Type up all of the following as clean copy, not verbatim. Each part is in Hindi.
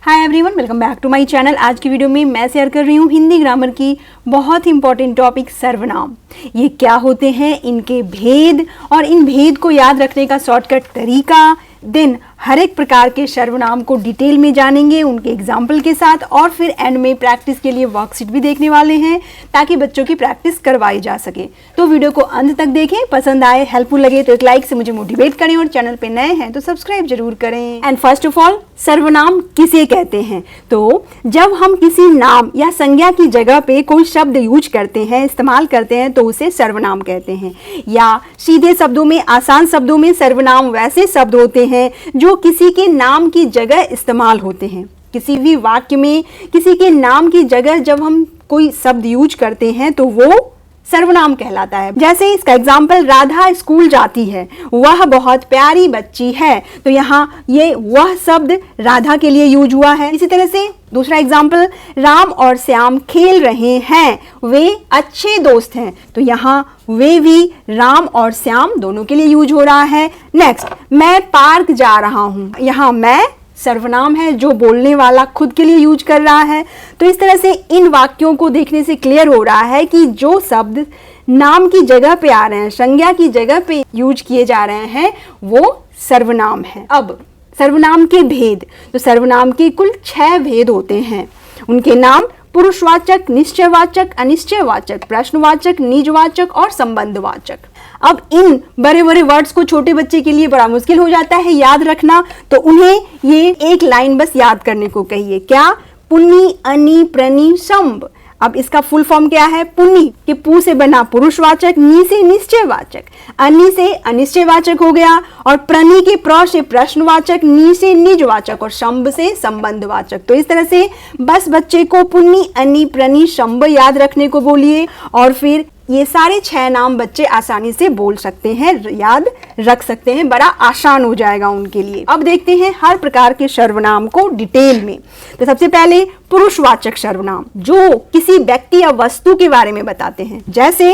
Hi everyone, welcome back to my channel. आज की वीडियो में मैं शेयर कर रही हूँ हिंदी ग्रामर की बहुत ही इंपॉर्टेंट टॉपिक सर्वनाम। ये क्या होते हैं, इनके भेद और इन भेद को याद रखने का शॉर्टकट तरीका, देन हर एक प्रकार के सर्वनाम को डिटेल में जानेंगे उनके एग्जाम्पल के साथ, और फिर एंड में प्रैक्टिस के लिए वर्कशीट भी देखने वाले हैं ताकि बच्चों की प्रैक्टिस करवाई जा सके। तो वीडियो को अंत तक देखें, पसंद आए, हेल्पफुल लगे तो एक लाइक से मुझे मोटिवेट करें, और चैनल पे नए हैं तो सब्सक्राइब जरूर करें। एंड फर्स्ट ऑफ ऑल, सर्वनाम किसे कहते हैं? तो जब हम किसी नाम या संज्ञा की जगह पे कोई शब्द यूज करते हैं, इस्तेमाल करते हैं, तो उसे सर्वनाम कहते हैं। या सीधे शब्दों में, आसान शब्दों में, सर्वनाम वैसे शब्द होते हैं जो किसी के नाम की जगह इस्तेमाल होते हैं। किसी भी वाक्य में किसी के नाम की जगह जब हम कोई शब्द यूज करते हैं तो वो सर्वनाम कहलाता है। जैसे इसका एग्जाम्पल, राधा स्कूल जाती है, वह बहुत प्यारी बच्ची है, तो यहाँ ये वह शब्द राधा के लिए यूज हुआ है। इसी तरह से दूसरा एग्जाम्पल, राम और श्याम खेल रहे हैं, वे अच्छे दोस्त हैं, तो यहाँ वे भी राम और श्याम दोनों के लिए यूज हो रहा है। नेक्स्ट, मैं पार्क जा रहा हूँ, यहाँ मैं सर्वनाम है जो बोलने वाला खुद के लिए यूज कर रहा है। तो इस तरह से इन वाक्यों को देखने से क्लियर हो रहा है कि जो शब्द नाम की जगह पे आ रहे हैं, संज्ञा की जगह पे यूज किए जा रहे हैं, वो सर्वनाम है। अब सर्वनाम के भेद, तो सर्वनाम के कुल 6 भेद होते हैं। उनके नाम पुरुषवाचक, निश्चयवाचक, अनिश्चयवाचक, प्रश्नवाचक, निजवाचक और संबंधवाचक। अब इन बड़े बड़े वर्ड्स को छोटे बच्चे के लिए बड़ा मुश्किल हो जाता है याद रखना, तो उन्हें ये एक लाइन बस याद करने को कहिए। क्या? पुनि, अनि, प्रनि, संब। अब इसका फुल फॉर्म क्या है? पुनि के पू से बना पुरुषवाचक, नी से निश्चयवाचक, अनि से अनिश्चयवाचक हो गया, और प्रनि के प्र से प्रश्नवाचक, नी से निजवाचक और शंब से संबंधवाचक। तो इस तरह से बस बच्चे को पुनि, अनि, प्रनि, शंब याद रखने को बोलिए, और फिर ये सारे 6 नाम बच्चे आसानी से बोल सकते हैं, याद रख सकते हैं, बड़ा आसान हो जाएगा उनके लिए। अब देखते हैं हर प्रकार के सर्वनाम को डिटेल में। तो सबसे पहले पुरुषवाचक सर्वनाम, जो किसी व्यक्ति या वस्तु के बारे में बताते हैं। जैसे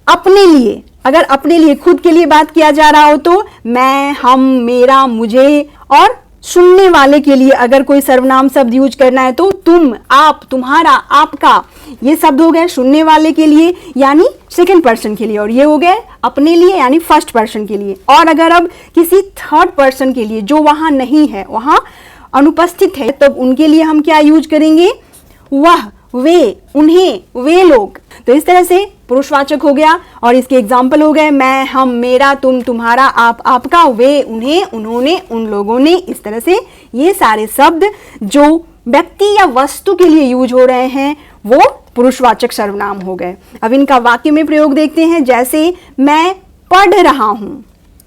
अपने लिए, अगर अपने लिए, खुद के लिए बात किया जा रहा हो तो मैं, हम, मेरा, मुझे, और सुनने वाले के लिए अगर कोई सर्वनाम शब्द यूज करना है तो तुम, आप, तुम्हारा, आपका, ये शब्द हो गए सुनने वाले के लिए यानी सेकंड पर्सन के लिए, और ये हो गए अपने लिए यानी फर्स्ट पर्सन के लिए। और अगर अब किसी थर्ड पर्सन के लिए जो वहां नहीं है, वहां अनुपस्थित है, तब उनके लिए हम क्या यूज करेंगे? वह, वे, उन्हें, वे लोग। तो इस तरह से पुरुषवाचक हो गया, और इसके एग्जाम्पल हो गए मैं, हम, मेरा, तुम, तुम्हारा, आप, आपका, वे, उन्हें, उन्होंने, उन लोगों ने। इस तरह से ये सारे शब्द जो व्यक्ति या वस्तु के लिए यूज हो रहे हैं वो पुरुषवाचक सर्वनाम हो गए। अब इनका वाक्य में प्रयोग देखते हैं। जैसे मैं पढ़ रहा हूं,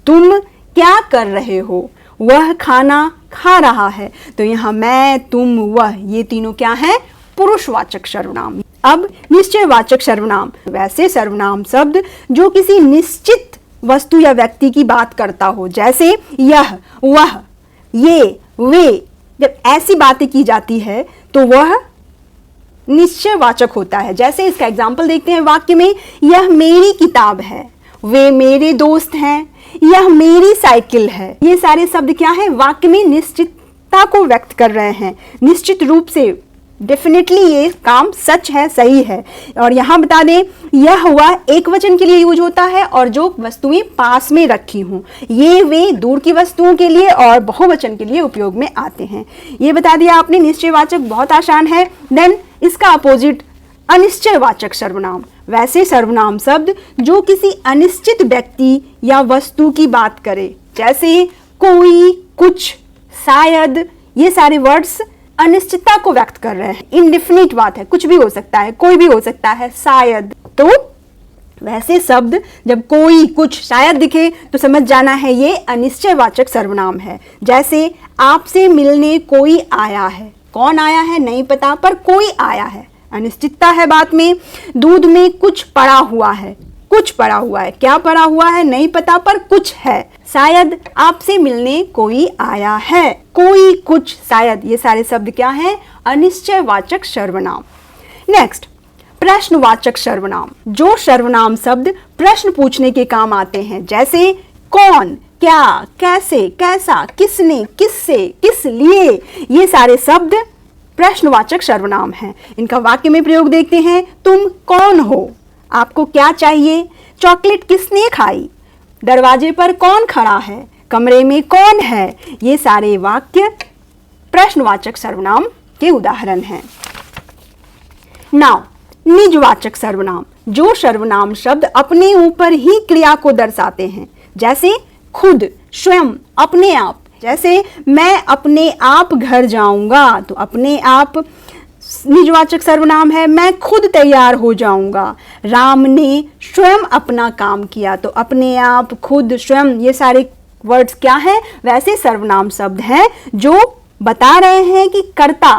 तुम क्या कर रहे हो, वह खाना खा रहा है, तो यहाँ मैं, तुम, वह, ये तीनों क्या है? पुरुषवाचक सर्वनाम। अब निश्चयवाचक सर्वनाम, वैसे सर्वनाम शब्द जो किसी निश्चित वस्तु या व्यक्ति की बात करता हो। जैसे यह, वह, ये, वे, जब ऐसी बातें की जाती है तो वह निश्चयवाचक होता है। जैसे इसका एग्जाम्पल देखते हैं वाक्य में, यह मेरी किताब है, वे मेरे दोस्त हैं, यह मेरी साइकिल है। ये सारे शब्द क्या है? वाक्य में निश्चितता को व्यक्त कर रहे हैं, निश्चित रूप से, डेफिनेटली ये काम सच है, सही है। और यहाँ बता दें, यह हुआ एक वचन के लिए यूज होता है, और जो वस्तुएं पास में रखी हूं, ये, वे दूर की वस्तुओं के लिए और बहुवचन के लिए उपयोग में आते हैं। ये बता दिया आपने। निश्चयवाचक बहुत आसान है। देन इसका अपोजिट अनिश्चयवाचक सर्वनाम, वैसे सर्वनाम शब्द जो किसी अनिश्चित व्यक्ति या वस्तु की बात करे। जैसे कोई, कुछ, शायद, ये सारे वर्ड्स अनिश्चितता को व्यक्त कर रहे हैं। इंडेफिनिट बात है, कुछ भी हो सकता है, कोई भी हो सकता है, शायद। तो वैसे शब्द जब कोई, कुछ, शायद दिखे तो समझ जाना है ये अनिश्चयवाचक सर्वनाम है। जैसे आपसे मिलने कोई आया है, कौन आया है नहीं पता, पर कोई आया है, अनिश्चितता है बात में। दूध में कुछ पड़ा हुआ है, कुछ पड़ा हुआ है, क्या पड़ा हुआ है नहीं पता, पर कुछ है। शायद आपसे मिलने कोई आया है, कोई, कुछ, शायद, ये सारे शब्द क्या हैं? अनिश्चयवाचक सर्वनाम। नेक्स्ट, प्रश्नवाचक सर्वनाम, जो सर्वनाम शब्द प्रश्न पूछने के काम आते हैं। जैसे कौन, क्या, कैसे, कैसा, किसने, किससे, किस लिए, ये सारे शब्द प्रश्नवाचक सर्वनाम हैं। इनका वाक्य में प्रयोग देखते हैं। तुम कौन हो? आपको क्या चाहिए? चॉकलेट किसने खाई? दरवाजे पर कौन खड़ा है? कमरे में कौन है? ये सारे वाक्य प्रश्नवाचक सर्वनाम के उदाहरण हैं। नाउ निजवाचक सर्वनाम, जो सर्वनाम शब्द अपने ऊपर ही क्रिया को दर्शाते हैं, जैसे खुद, स्वयं, अपने आप। जैसे मैं अपने आप घर जाऊंगा, तो अपने आप निजवाचक सर्वनाम है। मैं खुद तैयार हो जाऊंगा। राम ने स्वयं अपना काम किया, तो अपने आप, खुद, स्वयं, ये सारे वर्ड्स क्या हैं? वैसे सर्वनाम शब्द हैं जो बता रहे हैं कि कर्ता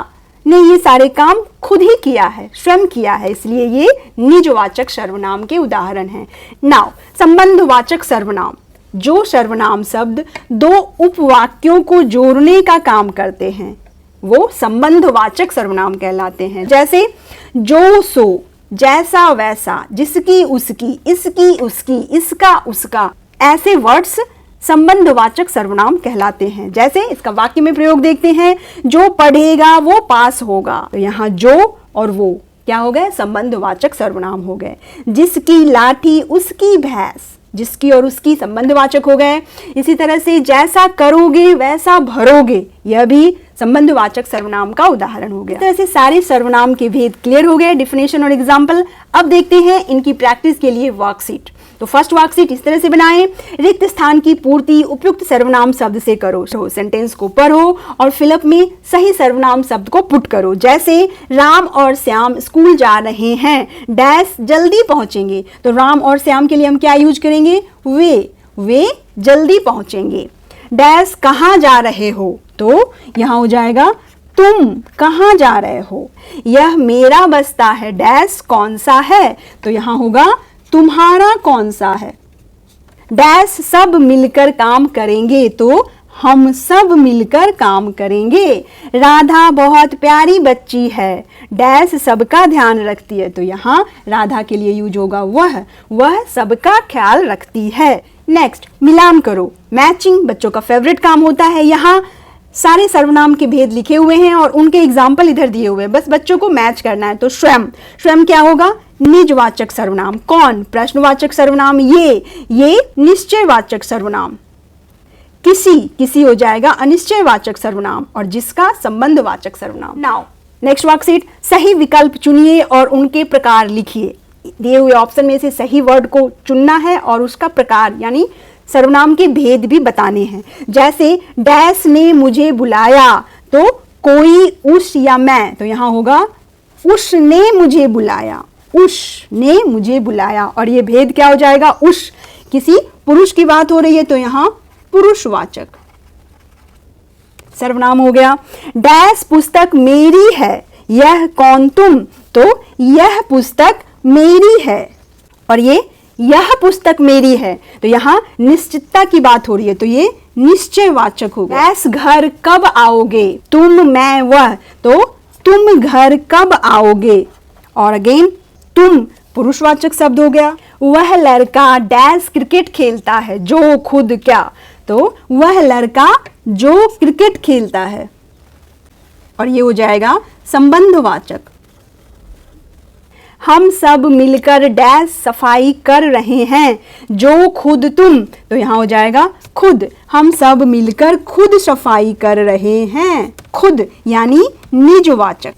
ने ये सारे काम खुद ही किया है, स्वयं किया है, इसलिए ये निजवाचक सर्वनाम के उदाहरण हैं। नाउ संबंधवाचक सर्वनाम, जो सर्वनाम शब्द दो उपवाक्यों को जोड़ने का काम करते हैं, वो संबंधवाचक सर्वनाम कहलाते हैं। जैसे जो सो, जैसा वैसा, जिसकी उसकी, इसकी उसकी, इसका उसका, ऐसे वर्ड्स संबंधवाचक सर्वनाम कहलाते हैं। जैसे इसका वाक्य में प्रयोग देखते हैं। जो पढ़ेगा वो पास होगा, तो यहाँ जो और वो क्या हो गए? संबंधवाचक सर्वनाम हो गए। जिसकी लाठी उसकी भैंस, जिसकी और उसकी संबंधवाचक हो गए। इसी तरह से जैसा करोगे वैसा भरोगे, यह भी संबंधवाचक सर्वनाम का उदाहरण हो गया। इस तरह से सारे सर्वनाम के भेद क्लियर हो गए, डिफिनेशन और एग्जाम्पल। अब देखते हैं इनकी प्रैक्टिस के लिए वर्कशीट। तो फर्स्ट वर्कशीट इस तरह से बनाएं। रिक्त स्थान की पूर्ति उपयुक्त सर्वनाम शब्द से करो। सेंटेंस को पढ़ो और फिलअप में सही सर्वनाम शब्द को पुट करो। जैसे राम और श्याम स्कूल जा रहे हैं, डैश जल्दी पहुंचेंगे, तो राम और श्याम के लिए हम क्या यूज करेंगे? वे जल्दी पहुंचेंगे। डैश कहाँ जा रहे हो, तो यहाँ हो जाएगा तुम कहाँ जा रहे हो। यह मेरा बस्ता है, डैश कौन सा है, तो यहाँ होगा तुम्हारा कौन सा है। डैश सब मिलकर काम करेंगे, तो हम सब मिलकर काम करेंगे। राधा बहुत प्यारी बच्ची है, डैश सबका ध्यान रखती है, तो यहाँ राधा के लिए यूज होगा वह सबका ख्याल रखती है। नेक्स्ट मिलान करो, मैचिंग बच्चों का फेवरेट काम होता है। यहाँ सारे सर्वनाम के भेद लिखे हुए हैं और उनके एग्जाम्पल इधर दिए हुए हैं, बस बच्चों को मैच करना है। तो स्वयं क्या होगा? निजवाचक सर्वनाम। कौन? प्रश्नवाचक सर्वनाम। ये निश्चयवाचक सर्वनाम। किसी हो जाएगा अनिश्चयवाचक सर्वनाम, और जिसका संबंधवाचक सर्वनाम। नाउ नेक्स्ट वर्कशीट, सही विकल्प चुनिए और उनके प्रकार लिखिए। दिए हुए ऑप्शन में से सही वर्ड को चुनना है और उसका प्रकार यानी सर्वनाम के भेद भी बताने हैं। जैसे डैश ने मुझे बुलाया, तो कोई, उस या मैं, तो यहाँ होगा उसने मुझे बुलाया, और ये भेद क्या हो जाएगा? उस, किसी पुरुष की बात हो रही है, तो यहाँ पुरुषवाचक सर्वनाम हो गया। डैश पुस्तक मेरी है, यह कौन तुम, तो यह पुस्तक मेरी है, और यह पुस्तक मेरी है, तो यहाँ निश्चितता की बात हो रही है, तो ये निश्चयवाचक हो गया। डैश घर कब आओगे, तुम, मैं, वह, तो तुम घर कब आओगे, और अगेन तुम पुरुषवाचक शब्द हो गया। वह लड़का डैश क्रिकेट खेलता है, जो खुद क्या, तो वह लड़का जो क्रिकेट खेलता है, और ये हो जाएगा संबंधवाचक। हम सब मिलकर डैश सफाई कर रहे हैं, जो खुद तुम, तो यहाँ हो जाएगा खुद। हम सब मिलकर खुद सफाई कर रहे हैं, खुद यानी निजवाचक।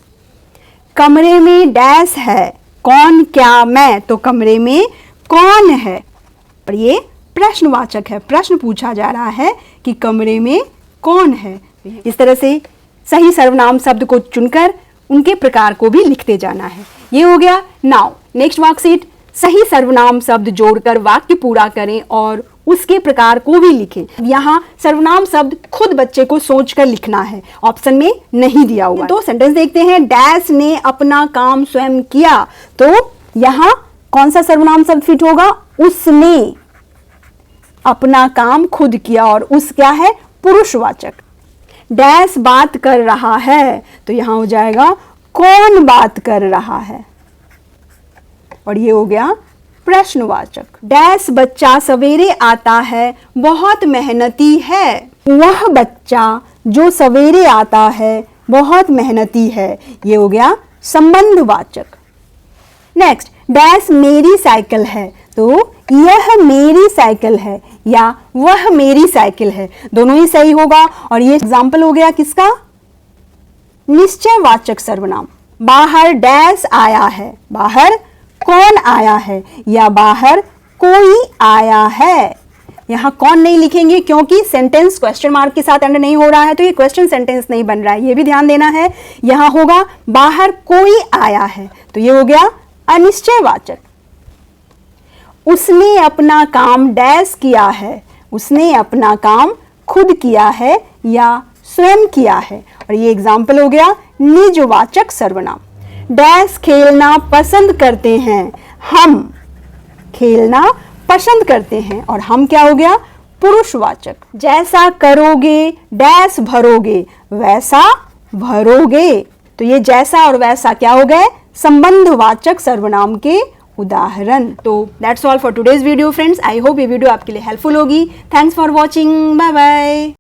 कमरे में डैश है, कौन, क्या, मैं, तो कमरे में कौन है, और ये प्रश्नवाचक है। प्रश्न पूछा जा रहा है कि कमरे में कौन है। इस तरह से सही सर्वनाम शब्द को चुनकर उनके प्रकार को भी लिखते जाना है। ये हो गया। नाउ नेक्स्ट वर्कशीट, सही सर्वनाम शब्द जोड़कर वाक्य पूरा करें और उसके प्रकार को भी लिखें। यहाँ सर्वनाम शब्द खुद बच्चे को सोचकर लिखना है, ऑप्शन में नहीं दिया हुआ। तो सेंटेंस देखते हैं। डैश ने अपना काम स्वयं किया, तो यहाँ कौन सा सर्वनाम शब्द फिट होगा? उसने अपना काम खुद किया, और उस क्या है? पुरुषवाचक। डैश बात कर रहा है, तो यहाँ हो जाएगा कौन बात कर रहा है, और ये हो गया प्रश्नवाचक। डैश बच्चा सवेरे आता है, बहुत मेहनती है। वह बच्चा जो सवेरे आता है बहुत मेहनती है, ये हो गया संबंधवाचक। नेक्स्ट, डैश मेरी साइकिल है, तो यह मेरी साइकिल है या वह मेरी साइकिल है, दोनों ही सही होगा। और ये एग्जाम्पल हो गया किसका? निश्चयवाचक सर्वनाम। बाहर डैश आया है, बाहर कौन आया है या बाहर कोई आया है। यहाँ कौन नहीं लिखेंगे क्योंकि सेंटेंस क्वेश्चन मार्क के साथ एंड नहीं हो रहा है, तो ये क्वेश्चन सेंटेंस नहीं बन रहा है, ये भी ध्यान देना है। यहाँ होगा बाहर कोई आया है, तो ये हो गया अनिश्चयवाचक। उसने अपना काम डैश किया है, उसने अपना काम खुद किया है या स्वयं किया है, और ये एग्जाम्पल हो गया निजवाचक सर्वनाम। डैश खेलना पसंद करते हैं, हम खेलना पसंद करते हैं, और हम क्या हो गया? पुरुषवाचक। जैसा करोगे डैश भरोगे, वैसा भरोगे, तो ये जैसा और वैसा क्या हो गए? संबंधवाचक सर्वनाम के उदाहरण। तो that's all for today's video friends. I hope ये वीडियो आपके लिए हेल्पफुल होगी। Thanks for watching, bye bye.